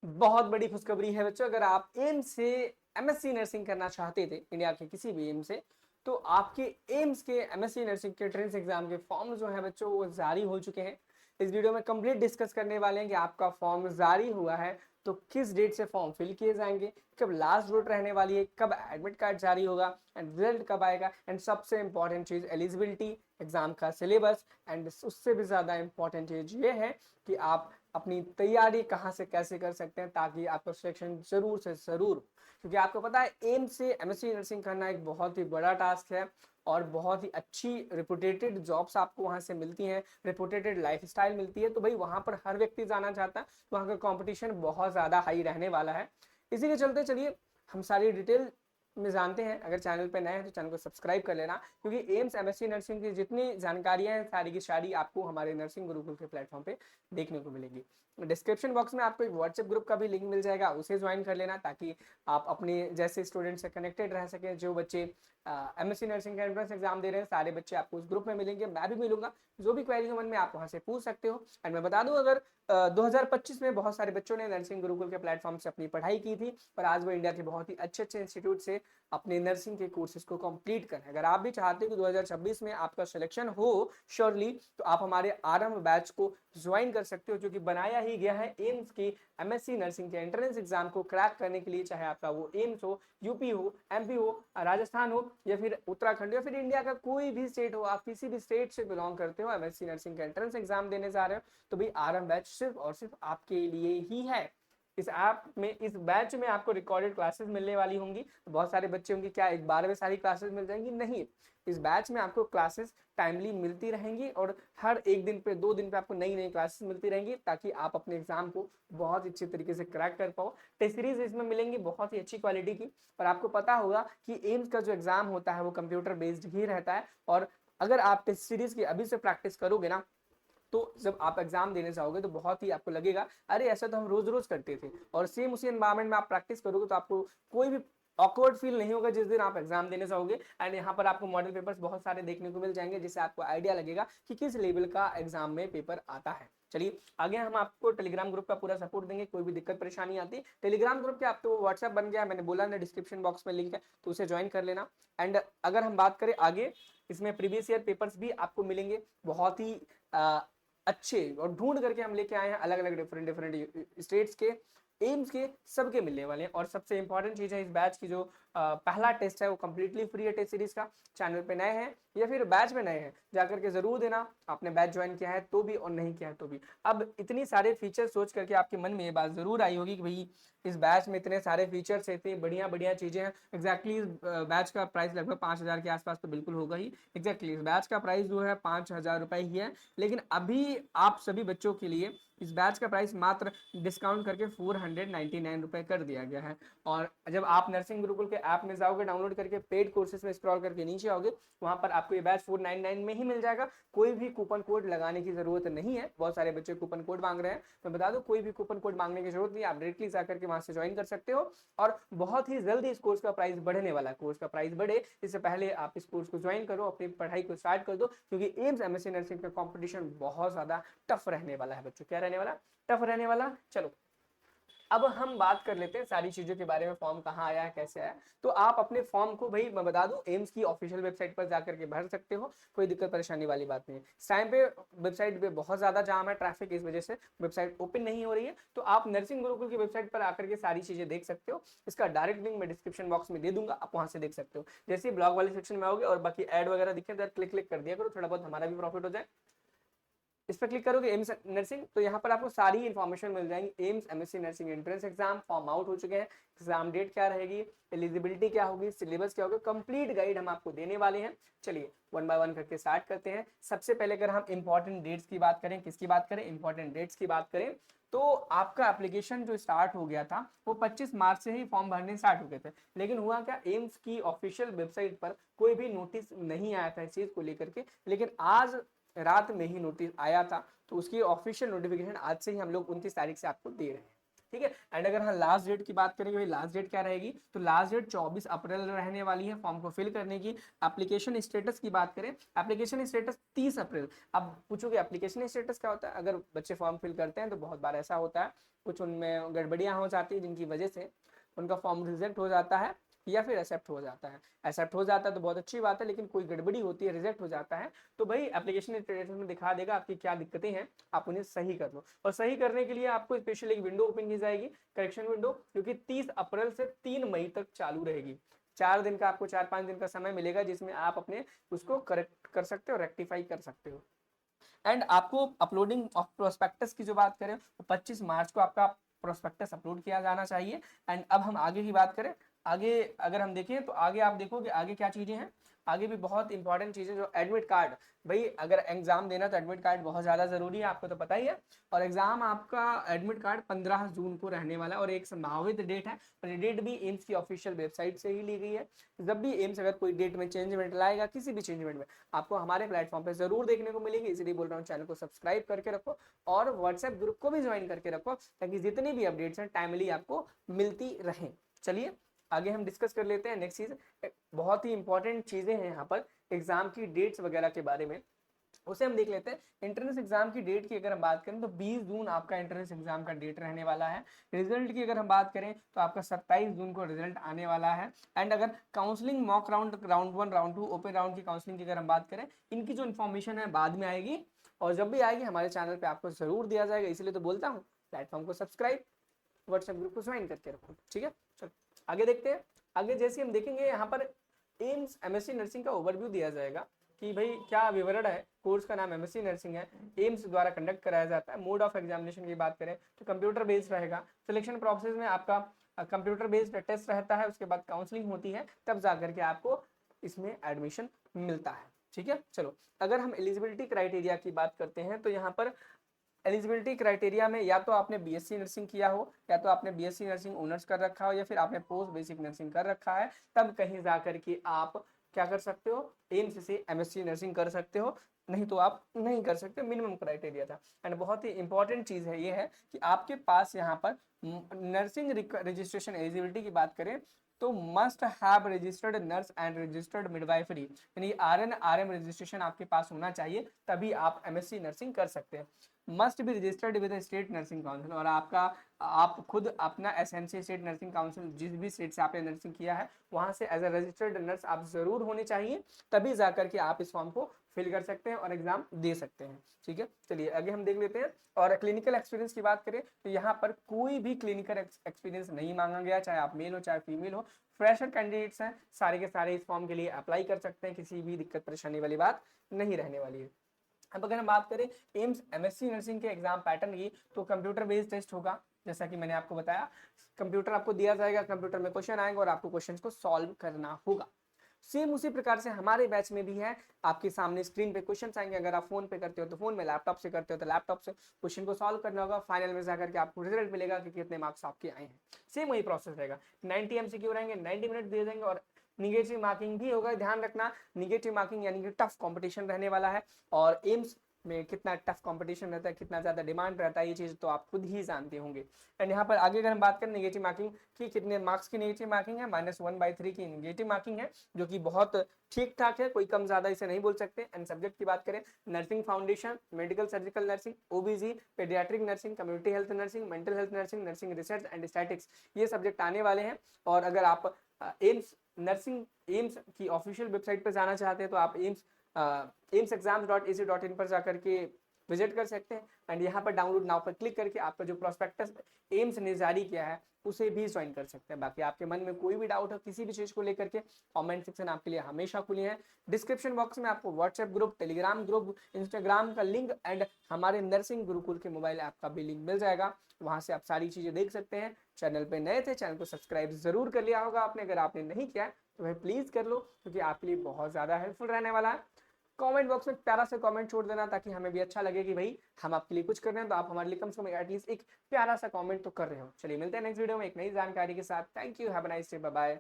बहुत बड़ी खुशखबरी है बच्चों। अगर आप एम्स से एमएससी नर्सिंग करना चाहते थे इंडिया के किसी भी एम्स से, तो आपके एम्स के एमएससी नर्सिंग के एंट्रेंस एग्जाम के फॉर्म जो है बच्चों वो जारी हो चुके हैं। इस वीडियो में कंप्लीट डिस्कस करने वाले हैं कि आपका फॉर्म जारी हुआ है तो किस डेट से फॉर्म फिल किए जाएंगे, कब लास्ट डेट रहने वाली है, कब एडमिट कार्ड जारी होगा एंड रिजल्ट कब आएगा, एंड सबसे इंपॉर्टेंट चीज एलिजिबिलिटी, एग्जाम का सिलेबस, एंड उससे भी ज्यादा इंपॉर्टेंट चीज ये है कि आप अपनी तैयारी कहाँ से कैसे कर सकते हैं ताकि आपका सिलेक्शन जरूर से जरूर, क्योंकि आपको पता है एम्स से एमएससी नर्सिंग करना एक बहुत ही बड़ा टास्क है और बहुत ही अच्छी रिपोर्टेटेड जॉब्स आपको वहां से मिलती हैं, रिपोर्टेटेड लाइफस्टाइल मिलती है। तो भाई वहां पर हर व्यक्ति जाना चाहता है, तो वहां का कंपटीशन बहुत ज्यादा हाई रहने वाला है। इसी के चलते चलिए हम सारी डिटेल में जानते हैं। अगर चैनल पे नए हैं तो चैनल को सब्सक्राइब कर लेना, क्योंकि एम्स एमएससी नर्सिंग की जितनी जानकारियां हैं सारी की सारी आपको हमारे नर्सिंग गुरुकुल के प्लेटफॉर्म पे देखने को मिलेगी। डिस्क्रिप्शन बॉक्स में आपको एक व्हाट्सएप ग्रुप का भी लिंक मिल जाएगा, उसे ज्वाइन कर लेना ताकि आप अपने जैसे स्टूडेंट से कनेक्टेड रह सके। जो बच्चे एमएससी नर्सिंग का एंट्रेंस एग्जाम दे रहे हैं सारे बच्चे आपको उस ग्रुप में मिलेंगे, मैं भी मिलूंगा। जो भी क्वेरी हो मन में आप वहां से पूछ सकते हो। एंड मैं बता दूं, अगर 2025 में बहुत सारे बच्चों ने नर्सिंग गुरुकुल के प्लेटफॉर्म से अपनी पढ़ाई की थी और आज वो इंडिया के बहुत ही अच्छे अच्छे इंस्टीट्यूट से अपने नर्सिंग के कोर्सेज को कंप्लीट करें। अगर आप भी चाहते हो कि 2026 में आपका सिलेक्शन हो श्योरली, तो आप हमारे आरंभ बैच को ज्वाइन कर सकते हो, जो कि बनाया ही गया है एम्स की एमएससी नर्सिंग के एंट्रेंस एग्जाम को क्रैक करने के लिए। चाहे आपका वो एम्स हो, यूपी हो, एमपी हो, राजस्थान हो, या फिर उत्तराखंड, या फिर इंडिया का कोई भी स्टेट हो, आप किसी भी स्टेट से बिलोंग करते हो, एमएससी नर्सिंग का एंट्रेंस एग्जाम देने जा रहे हो, तो भाई आरंभ बैच सिर्फ और सिर्फ आपके लिए ही है। इस ऐप में, इस बैच में आपको रिकॉर्डेड क्लासेस मिलने वाली होंगी। बहुत सारे बच्चे होंगे क्या एक बार में सारी क्लासेस मिल जाएंगी? नहीं, इस बैच में आपको क्लासेस टाइमली मिलती रहेंगी और हर एक दिन पे 2 दिन पे आपको नई नई क्लासेस मिलती रहेंगी ताकि आप अपने एग्जाम को बहुत अच्छे तरीके से क्रैक कर पाओ। टेस्ट सीरीज इसमें मिलेंगी बहुत ही अच्छी क्वालिटी की। और आपको पता होगा कि एम्स का जो एग्जाम होता है वो कंप्यूटर बेस्ड ही रहता है, और अगर आप टेस्ट सीरीज की अभी से प्रैक्टिस करोगे ना, तो जब आप एग्जाम देने जाओगे तो बहुत ही आपको लगेगा अरे ऐसा तो हम रोज रोज करते थे। और सेम उसी एनवायरमेंट में आप प्रैक्टिस करोगे तो आपको कोई भी ऑकवर्ड फील नहीं होगा जिस दिन आप एग्जाम देने जाओगे। एंड यहाँ पर आपको मॉडल पेपर्स बहुत सारे देखने को मिल जाएंगे, जिससे आपको आइडिया लगेगा कि किस लेवल का एग्जाम में पेपर आता है। चलिए आगे हम आपको टेलीग्राम ग्रुप का पूरा सपोर्ट देंगे, कोई भी दिक्कत परेशानी आती टेलीग्राम ग्रुप के, आप तो व्हाट्सएप बन गया, मैंने बोला ना डिस्क्रिप्शन बॉक्स में लिंक है, तो उसे ज्वाइन कर लेना। एंड अगर हम बात करें आगे, इसमें प्रीवियस ईयर पेपर्स भी आपको मिलेंगे बहुत ही अच्छे, और ढूंढ करके हम लेके आए हैं अलग अलग डिफरेंट डिफरेंट स्टेट्स के, एम्स के, सबके मिलने वाले हैं। और सबसे इंपॉर्टेंट चीज है इस बैच की, जो पहला टेस्ट है वो कंप्लीटली फ्री है टेस्ट सीरीज का। चैनल पे नए हैं या फिर बैच में नए हैं, जाकर के जरूर देना, आपने बैच ज्वाइन किया है तो भी और नहीं किया है तो भी। अब इतनी सारे फीचर सोच करके आपके मन में ये बात जरूर आई होगी कि भाई इस बैच में इतने सारे फीचर्स, इतनी बढ़िया बढ़िया चीजें हैं। एग्जैक्टली इस बैच का प्राइस लगभग 5,000 के आसपास तो बिल्कुल होगा ही। एग्जैक्टली इस बैच का प्राइस जो है 5,000 रुपए ही है, लेकिन अभी आप सभी बच्चों के लिए इस बैच का प्राइस मात्र डिस्काउंट करके 499 रुपए कर दिया गया है। और जब आप नर्सिंग गुरुकुल के ऐप में जाओगे, डाउनलोड करके पेड कोर्सेज में स्क्रॉल करके नीचे आओगे, वहां पर आपको ये बैच 499 में ही मिल जाएगा। कोई भी कूपन कोड लगाने की जरूरत नहीं है। बहुत सारे बच्चे कूपन कोड मांग रहे हैं, मैं बता दूं कोई भी कूपन कोड मांगने की जरूरत नहीं, आप डायरेक्टली जाकर के वहां से ज्वाइन कर सकते हो। और बहुत ही जल्दी इस कोर्स का प्राइस बढ़ने वाला है। कोर्स का प्राइस बढ़े इससे पहले आप इस कोर्स को ज्वाइन करो, अपनी पढ़ाई को स्टार्ट कर दो, क्योंकि एम्स एमएससी नर्सिंग का कंपटीशन बहुत ज्यादा टफ रहने वाला है बच्चों। क्या रहने वाला? टफ रहने वाला। चलो अब हम बात कर लेते हैं सारी चीजों के बारे में, फॉर्म कहाँ आया है, कैसे आया। तो आप अपने फॉर्म को, भाई मैं बता दूं, एम्स की ऑफिशियल वेबसाइट पर जाकर के भर सकते हो, कोई दिक्कत परेशानी वाली बात नहीं है। इस टाइम पे वेबसाइट पे बहुत ज्यादा जाम है, ट्रैफिक, इस वजह से वेबसाइट ओपन नहीं हो रही है। तो आप नर्सिंग गुरुकुल की वेबसाइट पर आकर के सारी चीजें देख सकते हो। इसका डायरेक्ट लिंक मैं डिस्क्रिप्शन बॉक्स में दे दूंगा, आप वहां से देख सकते हो। जैसे ही ब्लॉग वाले सेक्शन में आओगे और बाकी एड वगैरह दिखे तो क्लिक क्लिक कर दिया करो, थोड़ा बहुत हमारा भी प्रॉफिट हो जाए। इस पर क्लिक करोगे एम्स नर्सिंग, तो यहाँ पर आपको सारी इन्फॉर्मेशन मिल जाएंगी। AIIMS MSc nursing entrance exam form out हो चुके हैं, एग्जाम डेट क्या रहेगी, एलिजिबिलिटी क्या होगी, सिलेबस क्या होगा, कंप्लीट गाइड हम आपको देने वाले हैं। चलिए वन बाय वन करके स्टार्ट करते हैं। सबसे पहले अगर हम इंपॉर्टेंट डेट्स की बात करें, किसकी बात करें, इंपॉर्टेंट डेट्स की बात करें, तो आपका एप्लीकेशन जो स्टार्ट हो गया था वो 25 मार्च से ही फॉर्म भरने स्टार्ट हो गए थे। लेकिन हुआ क्या, एम्स की ऑफिशियल वेबसाइट पर कोई भी नोटिस नहीं आया था इस चीज को लेकर के, लेकिन आज रात में ही नोटिस आया था। तो उसकी ऑफिशियल नोटिफिकेशन आज से ही हम लोग 29 तारीख से आपको दे रहे हैं। ठीक है। एंड अगर हम लास्ट डेट की बात करेंगे, भाई लास्ट डेट क्या रहेगी, तो लास्ट डेट 24 अप्रैल रहने वाली है फॉर्म को फिल करने की। एप्लीकेशन स्टेटस की बात करें, एप्लीकेशन स्टेटस 30 अप्रैल। अब पूछोगे एप्लीकेशन स्टेटस क्या होता है, अगर बच्चे फॉर्म फिल करते हैं तो बहुत बार ऐसा होता है कुछ उनमें गड़बड़ियां हो जाती है जिनकी वजह से उनका फॉर्म रिजेक्ट हो जाता है या फिर एक्सेप्ट हो जाता है। एक्सेप्ट हो जाता है तो बहुत अच्छी बात है, लेकिन कोई गड़बड़ी होती है, रिजेक्ट हो जाता है, तो भाई एप्लीकेशन स्टेटस में दिखा देगा आपकी क्या दिक्कतें हैं, आप उन्हें सही कर लो। और सही करने के लिए आपको स्पेशल एक विंडो ओपन की जाएगी, करेक्शन विंडो, जो कि 30 अप्रैल से 3 मई तक चालू रहेगी। 4 दिन का आपको 4-5 दिन का समय मिलेगा जिसमें आप अपने उसको करेक्ट कर सकते हो, रेक्टिफाई कर सकते हो। एंड आपको अपलोडिंग ऑफ प्रोस्पेक्टस की जो बात करें तो 25 मार्च को आपका प्रोस्पेक्टस अपलोड किया जाना चाहिए। एंड अब हम आगे की बात करें, आगे अगर हम देखें तो आगे आप देखोगे आगे क्या चीजें हैं, आगे भी बहुत इंपॉर्टेंट चीजें जो एडमिट कार्ड, भाई अगर एग्जाम देना तो एडमिट कार्ड बहुत ज्यादा जरूरी है, आपको तो पता ही है। और एग्जाम आपका एडमिट कार्ड 15 जून को रहने वाला है और एक संभावित डेट है, और ये डेट भी एम्स की ऑफिशियल वेबसाइट से ही ली गई है। जब भी एम्स अगर कोई डेट में चेंजमेंट लाएगा, किसी भी चेंजमेंट में, आपको हमारे प्लेटफॉर्म पे जरूर देखने को मिलेगी, इसलिए बोल रहा हूँ चैनल को सब्सक्राइब करके रखो और व्हाट्सएप ग्रुप को भी ज्वाइन करके रखो, ताकि जितनी भी अपडेट्स हैं टाइमली आपको मिलती रहें। चलिए आगे हम डिस्कस कर लेते हैं नेक्स्ट चीज, बहुत ही इंपॉर्टेंट चीजें हैं यहाँ पर एग्जाम की डेट्स वगैरह के बारे में, उसे हम देख लेते हैं। एंट्रेंस एग्जाम की डेट की अगर हम बात करें तो 20 जून आपका एंट्रेंस एग्जाम का डेट रहने वाला है। रिजल्ट की अगर हम बात करें तो आपका 27 जून को रिजल्ट आने वाला है। एंड अगर counselling mock round, round 1, round 2, open round की काउंसलिंग की अगर हम बात करें, इनकी जो इन्फॉर्मेशन है बाद में आएगी, और जब भी आएगी हमारे चैनल पे आपको जरूर दिया जाएगा, इसलिए तो बोलता हूँ प्लेटफॉर्म को सब्सक्राइब, व्हाट्सएप ग्रुप को ज्वाइन करके रखो। ठीक है, चलो आगे देखते हैं। आगे जैसे हम देखेंगे यहाँ पर एम्स एमएससी नर्सिंग का ओवरव्यू दिया जाएगा कि भाई क्या विवरण है, कोर्स का नाम एमएससी नर्सिंग है, एम्स द्वारा कंडक्ट कराया जाता है। मोड ऑफ एग्जामिनेशन की बात करें तो कंप्यूटर बेस्ड रहेगा। सिलेक्शन प्रोसेस में आपका कंप्यूटर बेस्ड टेस्ट रहता है, उसके बाद काउंसलिंग होती है, तब जाकर के आपको इसमें एडमिशन मिलता है। ठीक है, चलो अगर हम एलिजिबिलिटी क्राइटेरिया की बात करते हैं तो यहाँ पर एलिजिबिलिटी क्राइटेरिया में या तो आपने बीएससी नर्सिंग किया हो, या तो आपने बीएससी नर्सिंग ऑनर्स कर रखा हो, या फिर आपने पोस्ट बेसिक नर्सिंग कर रखा है, तब कहीं जाकर के आप क्या कर सकते हो, एम्स से एमएससी नर्सिंग कर सकते हो, नहीं तो आप नहीं कर सकते, मिनिमम क्राइटेरिया था। एंड बहुत ही इंपॉर्टेंट चीज है ये है कि आपके पास यहाँ पर नर्सिंग रजिस्ट्रेशन एलिजिबिलिटी की बात करें तो must have registered nurse and registered midwifery, यानी आरएन आरएम रजिस्ट्रेशन आपके पास होना चाहिए, तभी आप एमएससी नर्सिंग कर सकते हैं। Must be registered with state nursing council, और आप खुद अपना एसएनसी स्टेट नर्सिंग काउंसिल, जिस भी स्टेट से आपने नर्सिंग किया है वहां से एज ए रजिस्टर्ड नर्स आप जरूर होने चाहिए, तभी जाकर के आप इस फॉर्म को फिल कर सकते हैं और एग्जाम दे सकते हैं। ठीक है, चलिए आगे हम देख लेते हैं। और क्लिनिकल एक्सपीरियंस की बात करें तो यहाँ पर कोई भी क्लिनिकल एक्सपीरियंस नहीं मांगा गया, चाहे आप मेल हो चाहे फीमेल हो, फ्रेशर कैंडिडेट्स हैं सारे के सारे इस फॉर्म के लिए अप्लाई कर सकते हैं, किसी भी दिक्कत परेशानी वाली बात नहीं रहने वाली है। अब अगर हम बात करें एम्स एमएससी नर्सिंग के एग्जाम पैटर्न की, तो कंप्यूटर बेस्ड टेस्ट होगा, जैसा कि मैंने आपको बताया, कंप्यूटर आपको दिया जाएगा, कंप्यूटर में क्वेश्चन आएंगे और आपको क्वेश्चन को सॉल्व करना होगा। सेम उसी प्रकार से हमारे बैच में भी है, आपके सामने स्क्रीन पे क्वेश्चन आएंगे, अगर आप फोन पे करते हो तो फोन में, लैपटॉप से करते हो तो लैपटॉप से क्वेश्चन को सॉल्व करना होगा, फाइनल में जाकर के आपको रिजल्ट मिलेगा कि कितने मार्क्स आपके आए हैं। सेम वही प्रोसेस रहेगा, 90 एमसीक्यू रहेंगे, 90 मिनट दिए जाएंगे, और निगेटिव मार्किंग भी होगा, ध्यान रखना निगेटिव मार्किंग यानी कि टफ कंपटीशन रहने वाला है। और एम्स में कितना टफ कंपटीशन रहता है, कितना ज्यादा डिमांड रहता है, ये चीज तो आप खुद ही जानते होंगे। एंड यहाँ पर आगे अगर हम बात करें नेगेटिव मार्किंग की, कितने मार्क्स की नेगेटिव मार्किंग है, -1/3 की नेगेटिव मार्किंग है, जो कि बहुत ठीक ठाक है, कोई कम ज्यादा इसे नहीं बोल सकते। एंड सब्जेक्ट की बात करें, nursing foundation, medical surgical nursing, ओबीजी, paediatric nursing, community health nursing, mental health nursing, nursing research and statics, ये सब्जेक्ट आने वाले हैं। और अगर आप एम्स नर्सिंग एम्स की ऑफिशियल वेबसाइट पर जाना चाहते हैं तो आप amsexams.ac.in पर जाकर के विजिट कर सकते हैं। एंड यहाँ पर डाउनलोड नाउ पर क्लिक करके आपका जो प्रोस्पेक्टस एम्स ने जारी किया है उसे भी ज्वाइन कर सकते हैं। बाकी आपके मन में कोई भी डाउट हो किसी भी चीज को लेकर के, कमेंट सेक्शन आपके लिए हमेशा खुले हैं। डिस्क्रिप्शन बॉक्स में आपको WhatsApp group, Telegram group, Instagram का लिंक एंड हमारे नर्सिंग गुरुकुल के मोबाइल ऐप का भी लिंक मिल जाएगा, वहां से आप सारी चीजें देख सकते हैं। चैनल पे नए थे, चैनल को सब्सक्राइब जरूर कर लिया होगा आपने, अगर आपने नहीं किया तो भाई प्लीज कर लो, क्योंकि आपके लिए बहुत ज्यादा हेल्पफुल रहने वाला है। कमेंट बॉक्स में प्यारा सा कमेंट छोड़ देना, ताकि हमें भी अच्छा लगे कि भाई हम आपके लिए कुछ कर रहे हैं, तो आप हमारे लिए कम से कम एटलीस्ट एक प्यारा सा कमेंट तो कर रहे हो। चलिए मिलते हैं नेक्स्ट वीडियो में एक नई जानकारी के साथ। Thank you, have a nice day, bye bye.